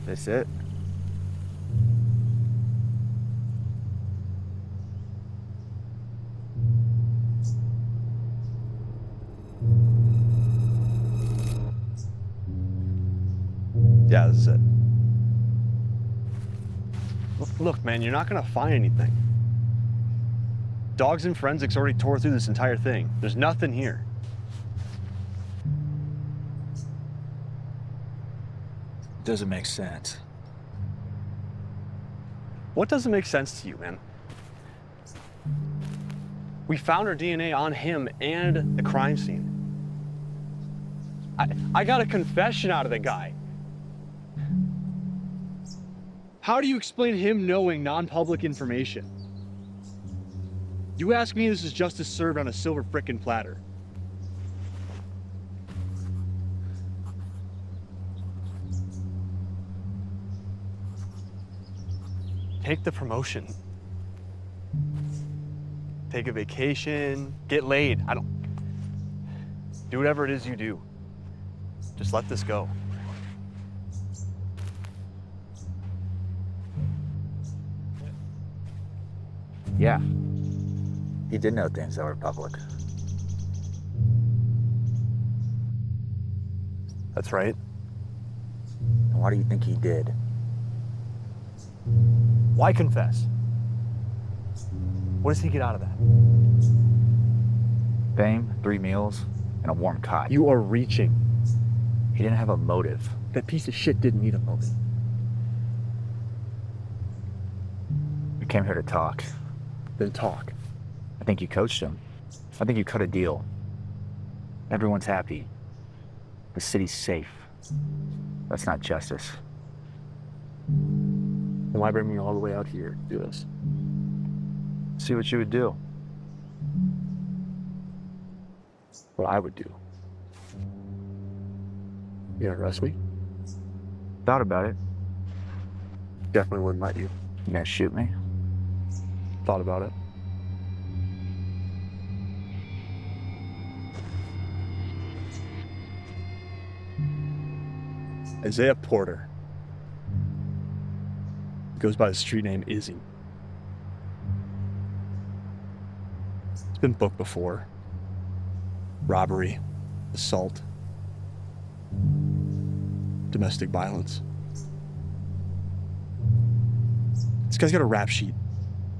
That's it. Yeah, this is it. Look, man, you're not gonna find anything. Dogs and forensics already tore through this entire thing. There's nothing here. Doesn't make sense. What doesn't make sense to you, man? We found her DNA on him and the crime scene. I got a confession out of the guy. How do you explain him knowing non-public information? You ask me, this is justice served on a silver frickin' platter. Take the promotion. Take a vacation, get laid. Do whatever it is you do. Just let this go. Yeah. He did know things that were public. That's right. And why do you think he did? Why confess? What does he get out of that? Fame, 3 meals, and a warm cot. You are reaching. He didn't have a motive. That piece of shit didn't need a motive. We came here to talk. Then talk. I think you coached him. I think you cut a deal. Everyone's happy. The city's safe. That's not justice. Then why bring me all the way out here to do this? See what you would do. What I would do. You gonna arrest me? Thought about it. Definitely wouldn't let you. You gonna shoot me? Thought about it. Isaiah Porter. He goes by the street name Izzy. He's been booked before. Robbery, assault, domestic violence. This guy's got a rap sheet.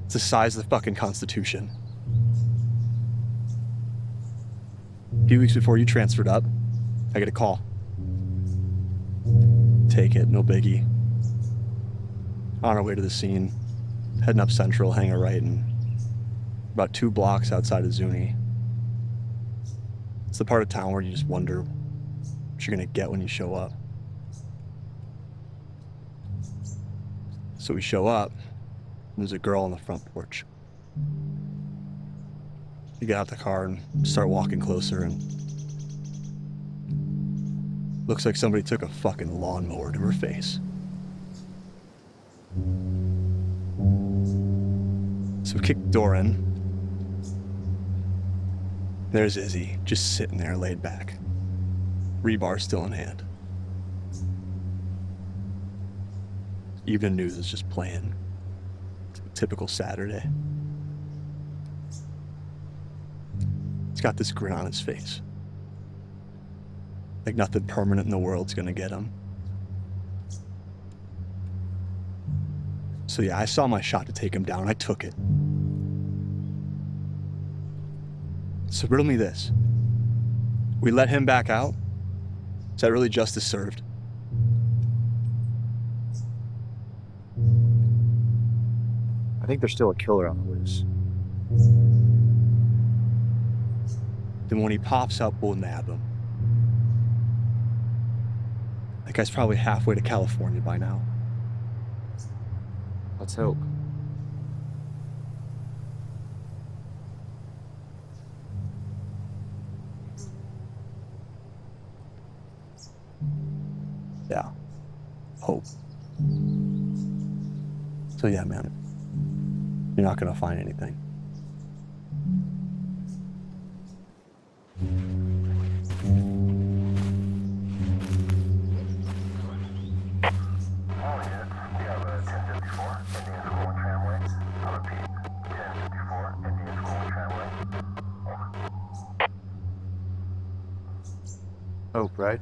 It's the size of the fucking Constitution. A few weeks before you transferred up, I get a call. Take it, no biggie. On our way to the scene, heading up Central, hang a right, and about 2 blocks outside of Zuni. It's the part of town where you just wonder what you're gonna get when you show up. So we show up, and there's a girl on the front porch. You get out the car and start walking closer, and looks like somebody took a fucking lawnmower to her face. So we kick the door in. There's Izzy, just sitting there laid back. Rebar still in hand. Evening news is just playing. It's a typical Saturday. He's got this grin on his face. Like nothing permanent in the world's gonna get him. So yeah, I saw my shot to take him down. I took it. So riddle me this. We let him back out? Is that really justice served? I think there's still a killer on the loose. Then when he pops up, we'll nab him. That guy's probably halfway to California by now. Let's hope. Yeah. Hope. So yeah, man. You're not gonna find anything. Hope, right?